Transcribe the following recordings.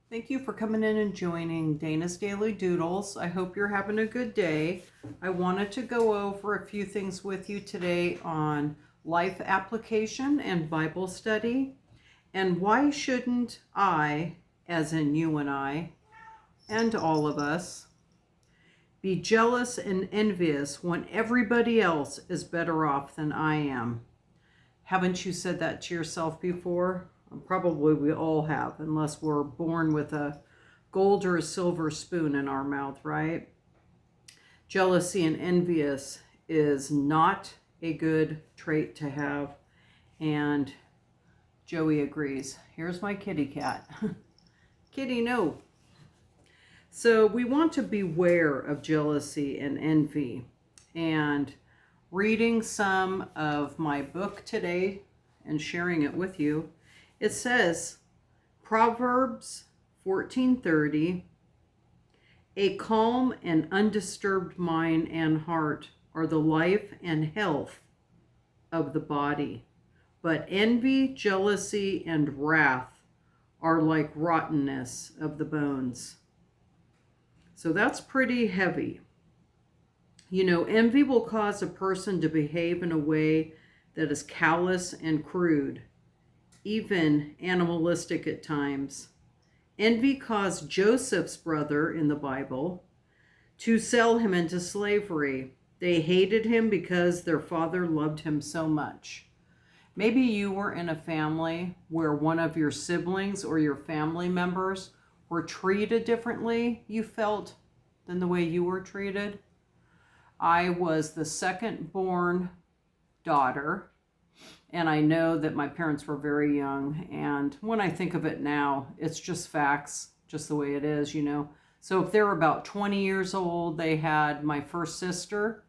Thank you for coming in and joining Dana's Daily Doodles. I hope you're having a good day. I wanted to go over a few things with you today on life application and Bible study. And why shouldn't I, as in you and all of us, be jealous and envious when everybody else is better off than I am? Haven't you said that to yourself before? Probably we all have, unless we're born with a gold or a silver spoon in our mouth, right? Jealousy and envious is not a good trait to have, and Joey agrees. Here's my kitty cat. Kitty, no. So we want to beware of jealousy and envy. And reading some of my book today and sharing it with you, it says, Proverbs 14:30, a calm and undisturbed mind and heart are the life and health of the body, but envy, jealousy, and wrath are like rottenness of the bones. So that's pretty heavy. You know, envy will cause a person to behave in a way that is callous and crude, even animalistic at times. Envy caused Joseph's brother in the Bible to sell him into slavery. They hated him because their father loved him so much. Maybe you were in a family where one of your siblings or your family members were treated differently, you felt, than the way you were treated. I was the second born daughter, and I know that my parents were very young. And when I think of it now, it's just facts, just the way it is, you know. So if they were about 20 years old, they had my first sister,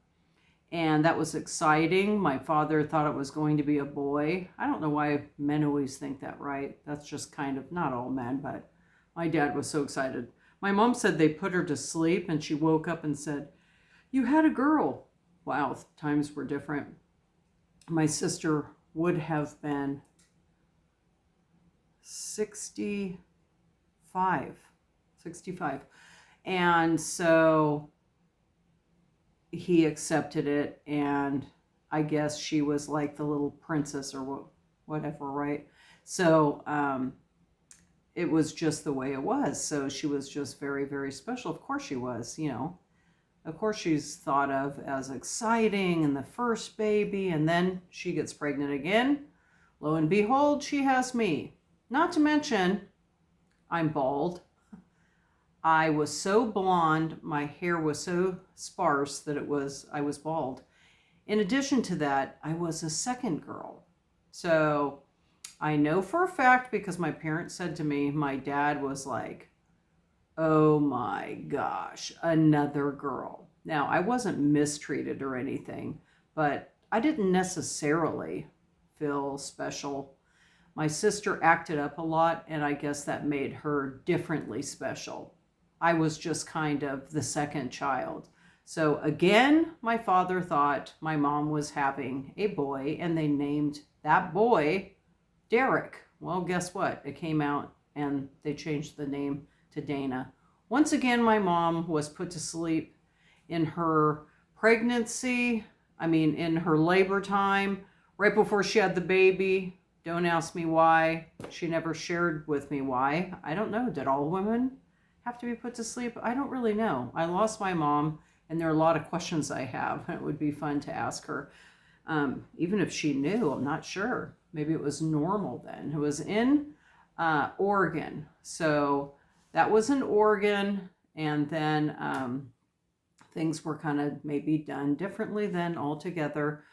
and that was exciting. My father thought it was going to be a boy. I don't know why men always think that, right? That's just kind of, not all men, but my dad was so excited. My mom said they put her to sleep, and she woke up and said, "You had a girl." Wow, times were different. My sister would have been 65. And so he accepted it, and I guess she was like the little princess or whatever, right? So it was just the way it was. So she was just very, very special. Of course she was, you know. Of course she's thought of as exciting and the first baby, and then she gets pregnant again. Lo and behold, she has me. Not to mention, I'm bald. I was so blonde, my hair was so sparse that I was bald. In addition to that, I was a second girl. So I know for a fact, because my parents said to me, my dad was like, "Oh my gosh, another girl." Now, I wasn't mistreated or anything, but I didn't necessarily feel special. My sister acted up a lot, and I guess that made her differently special. I was just kind of the second child. So again, my father thought my mom was having a boy, and they named that boy Derek. Well, guess what? It came out and they changed the name to Dana. Once again, my mom was put to sleep in her pregnancy, in her labor time, right before she had the baby. Don't ask me why. She never shared with me why. I don't know. Did all women have to be put to sleep? I don't really know. I lost my mom, and there are a lot of questions I have. It would be fun to ask her. Even if she knew, I'm not sure. Maybe it was normal then. It was in Oregon. So that was in Oregon, and then things were kind of maybe done differently then altogether.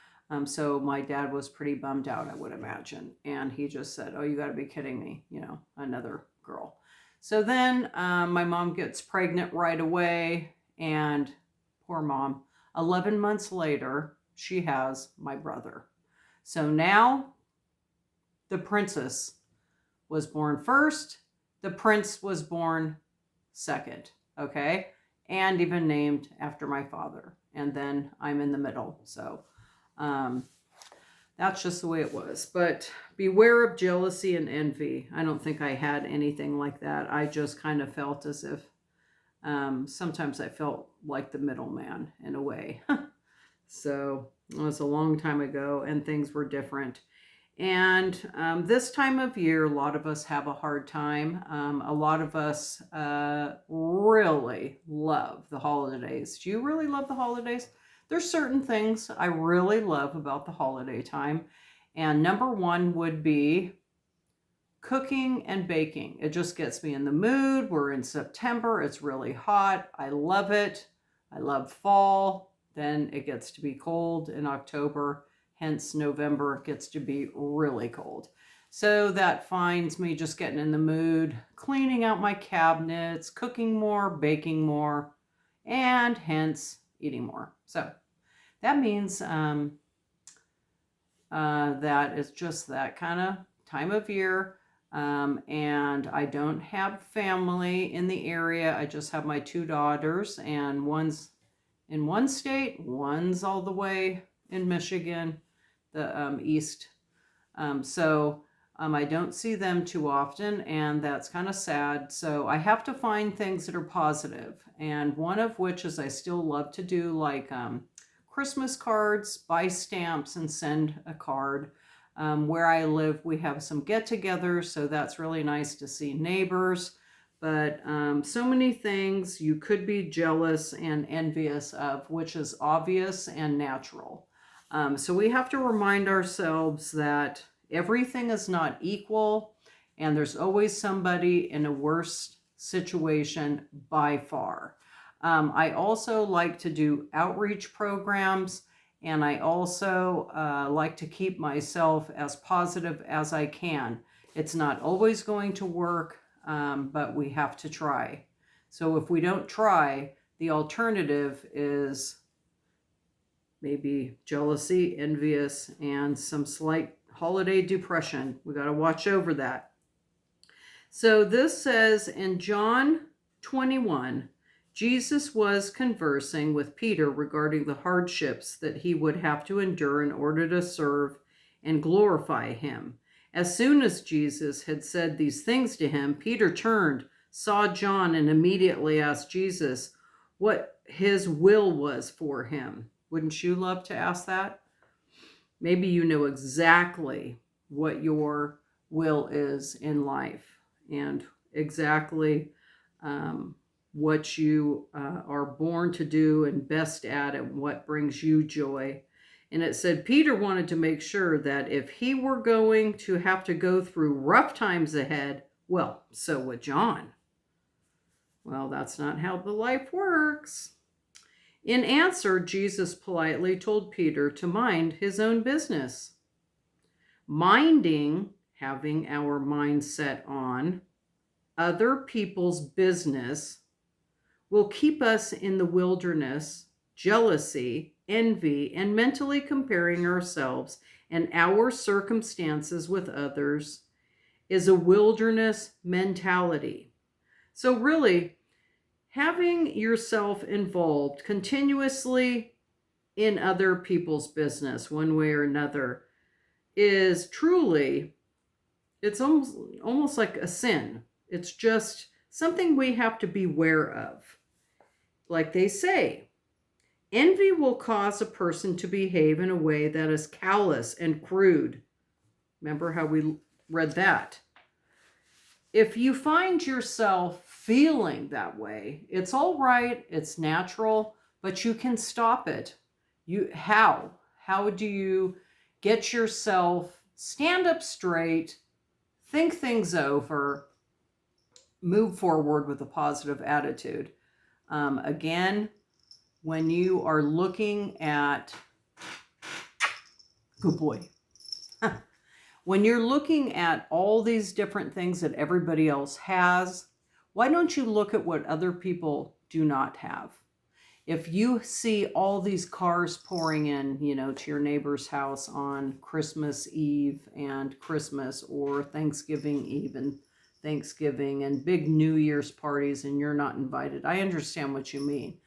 So my dad was pretty bummed out, I would imagine. And he just said, "Oh, you got to be kidding me, you know, another girl." So then my mom gets pregnant right away, and poor mom, 11 months later, she has my brother. So now the princess was born first, the prince was born second, okay? And even named after my father. And then I'm in the middle. So, That's just the way it was. But beware of jealousy and envy. I don't think I had anything like that. I just kind of felt as if sometimes I felt like the middleman in a way. So it was a long time ago and things were different. And this time of year, a lot of us have a hard time. A lot of us really love the holidays. Do you really love the holidays? There's certain things I really love about the holiday time. And number one would be cooking and baking. It just gets me in the mood. We're in September. It's really hot. I love it. I love fall. Then it gets to be cold in October. Hence, November gets to be really cold. So that finds me just getting in the mood, cleaning out my cabinets, cooking more, baking more, and hence eating more. So that means that it's just that kind of time of year. And I don't have family in the area. I just have my two daughters, and one's in one state, one's all the way in Michigan, the east. I don't see them too often, and that's kind of sad. So I have to find things that are positive, and one of which is I still love to do like Christmas cards, buy stamps, and send a card. Where I live, we have some get-togethers, so that's really nice to see neighbors. But so many things you could be jealous and envious of, which is obvious and natural. So we have to remind ourselves that everything is not equal, and there's always somebody in a worse situation by far. I also like to do outreach programs, and I also like to keep myself as positive as I can. It's not always going to work, but we have to try. So if we don't try, the alternative is maybe jealousy, envious, and some slight holiday depression. We got to watch over that. So this says in John 21, Jesus was conversing with Peter regarding the hardships that he would have to endure in order to serve and glorify him. As soon as Jesus had said these things to him, Peter turned, saw John, and immediately asked Jesus what his will was for him. Wouldn't you love to ask that? Maybe you know exactly what your will is in life and exactly what you are born to do and best at and what brings you joy. And it said Peter wanted to make sure that if he were going to have to go through rough times ahead, well, so would John. Well, that's not how the life works. In answer, Jesus politely told Peter to mind his own business. Minding, having our mind set on other people's business, will keep us in the wilderness. Jealousy, envy, and mentally comparing ourselves and our circumstances with others is a wilderness mentality. So really, having yourself involved continuously in other people's business one way or another is truly, it's almost like a sin. It's just something we have to beware of. Like they say, envy will cause a person to behave in a way that is callous and crude. Remember how we read that? If you find yourself feeling that way, it's all right, it's natural, but you can stop it. How? How do you get yourself stand up straight, think things over, move forward with a positive attitude? Again, when you are looking at, good boy. When you're looking at all these different things that everybody else has, why don't you look at what other people do not have? If you see all these cars pouring in, to your neighbor's house on Christmas Eve and Christmas, or Thanksgiving Eve and Thanksgiving, and big New Year's parties, and you're not invited, I understand what you mean.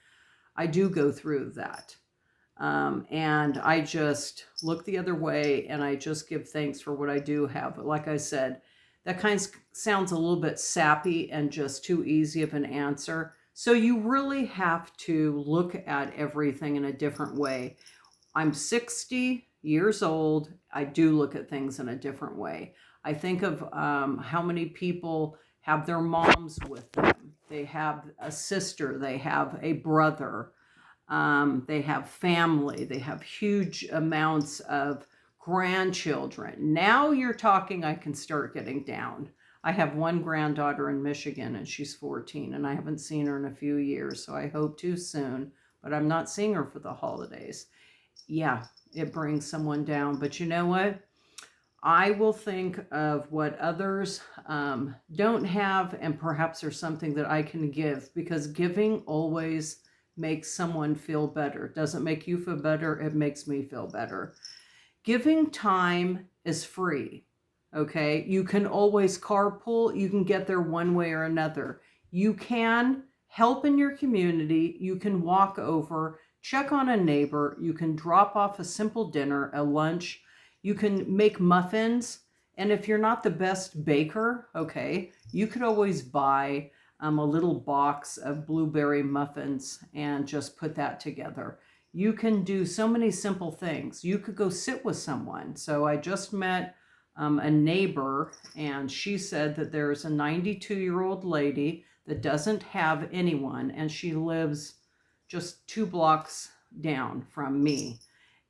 I do go through that. And I just look the other way and I just give thanks for what I do have. But like I said, that sounds a little bit sappy and just too easy of an answer. So you really have to look at everything in a different way. I'm 60 years old. I do look at things in a different way. I think of how many people have their moms with them. They have a sister, they have a brother, they have family, they have huge amounts of grandchildren. Now you're talking, I can start getting down. I have one granddaughter in Michigan and she's 14 and I haven't seen her in a few years, so I hope to soon, but I'm not seeing her for the holidays. Yeah, it brings someone down, but you know what? I will think of what others don't have, and perhaps there's something that I can give, because giving always makes someone feel better. It doesn't make you feel better, it makes me feel better. Giving time is free, okay? You can always carpool, you can get there one way or another. You can help in your community, you can walk over, check on a neighbor, you can drop off a simple dinner, a lunch, you can make muffins. And if you're not the best baker, okay, you could always buy a little box of blueberry muffins and just put that together. You can do so many simple things. You could go sit with someone. So I just met a neighbor, and she said that there's a 92-year-old lady that doesn't have anyone, and she lives just 2 blocks down from me.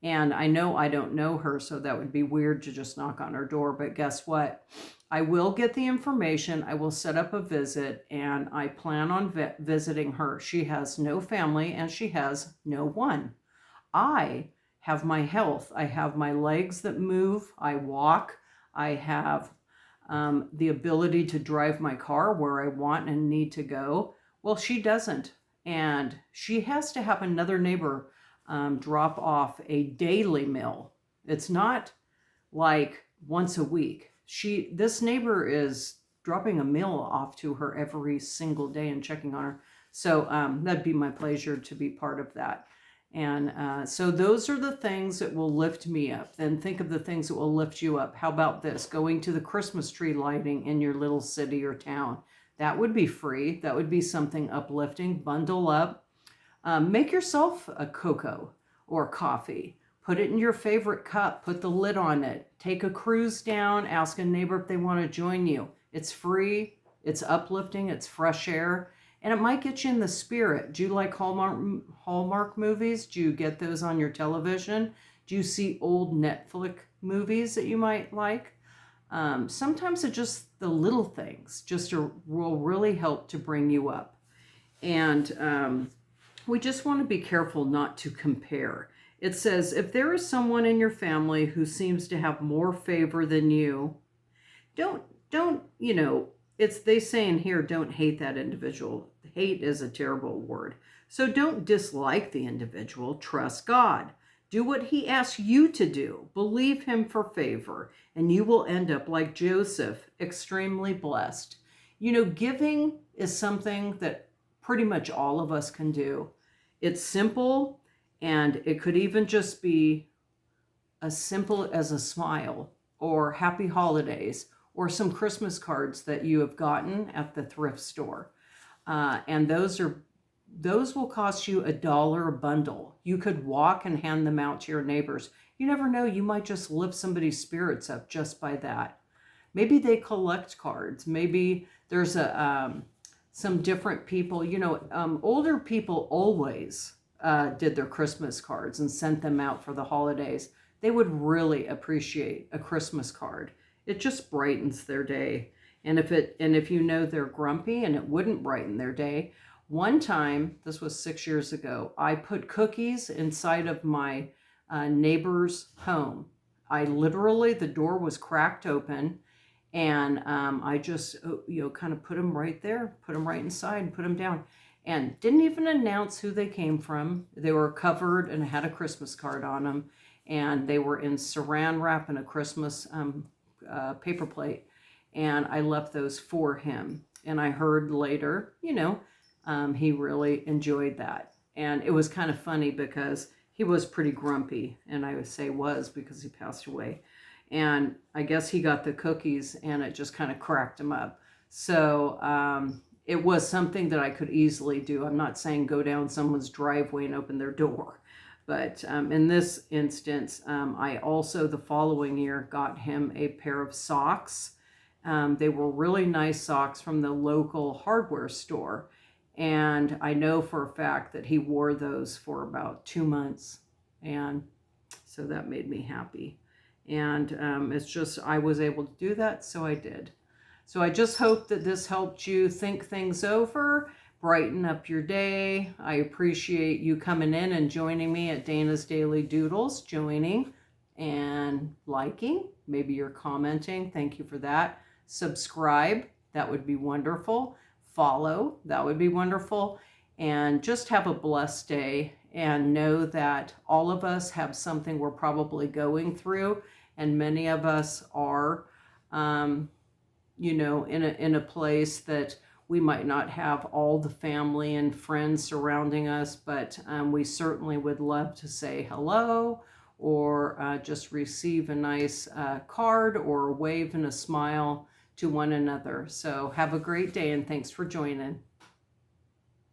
And I know I don't know her, so that would be weird to just knock on her door. But guess what? I will get the information. I will set up a visit, and I plan on visiting her. She has no family, and she has no one. I have my health. I have my legs that move. I walk. I have the ability to drive my car where I want and need to go. Well, she doesn't. And she has to have another neighbor drop off a daily meal. It's not like once a week. This neighbor is dropping a meal off to her every single day and checking on her. So that'd be my pleasure to be part of that. And so those are the things that will lift me up. Then think of the things that will lift you up. How about this? Going to the Christmas tree lighting in your little city or town. That would be free. That would be something uplifting. Bundle up. Make yourself a cocoa or coffee. Put it in your favorite cup. Put the lid on it. Take a cruise down. Ask a neighbor if they want to join you. It's free. It's uplifting. It's fresh air. And it might get you in the spirit. Do you like Hallmark movies? Do you get those on your television? Do you see old Netflix movies that you might like? Sometimes it's just the little things will really help to bring you up. And we just want to be careful not to compare. It says, if there is someone in your family who seems to have more favor than you, don't, they say in here, don't hate that individual. Hate is a terrible word. So don't dislike the individual. Trust God. Do what he asks you to do. Believe him for favor, and you will end up like Joseph, extremely blessed. Giving is something that pretty much all of us can do. It's simple, and it could even just be as simple as a smile or happy holidays or some Christmas cards that you have gotten at the thrift store. And those will cost you $1 a bundle. You could walk and hand them out to your neighbors. You never know, you might just lift somebody's spirits up just by that. Maybe they collect cards. Maybe there's some different people. Older people always did their Christmas cards and sent them out for the holidays. They would really appreciate a Christmas card. It just brightens their day. And if they're grumpy and it wouldn't brighten their day, one time, this was 6 years ago, I put cookies inside of my neighbor's home. The door was cracked open, and I just, kind of put them right there, put them right inside and put them down. And didn't even announce who they came from. They were covered and had a Christmas card on them. And they were in saran wrap and a Christmas paper plate. And I left those for him. And I heard later, he really enjoyed that. And it was kind of funny because he was pretty grumpy, and I would say was because he passed away. And I guess he got the cookies and it just kind of cracked him up. So it was something that I could easily do. I'm not saying go down someone's driveway and open their door. But in this instance, I also the following year got him a pair of socks. They were really nice socks from the local hardware store. And I know for a fact that he wore those for about 2 months. And so that made me happy. And it's just, I was able to do that, so I did. So I just hope that this helped you think things over, brighten up your day. I appreciate you coming in and joining me at Dana's Daily Doodles, joining and liking. Maybe you're commenting. Thank you for that. Subscribe. That would be wonderful. Follow. That would be wonderful. And just have a blessed day and know that all of us have something we're probably going through, and many of us are, in a place that we might not have all the family and friends surrounding us, but we certainly would love to say hello or just receive a nice card or a wave and a smile to one another. So have a great day and thanks for joining.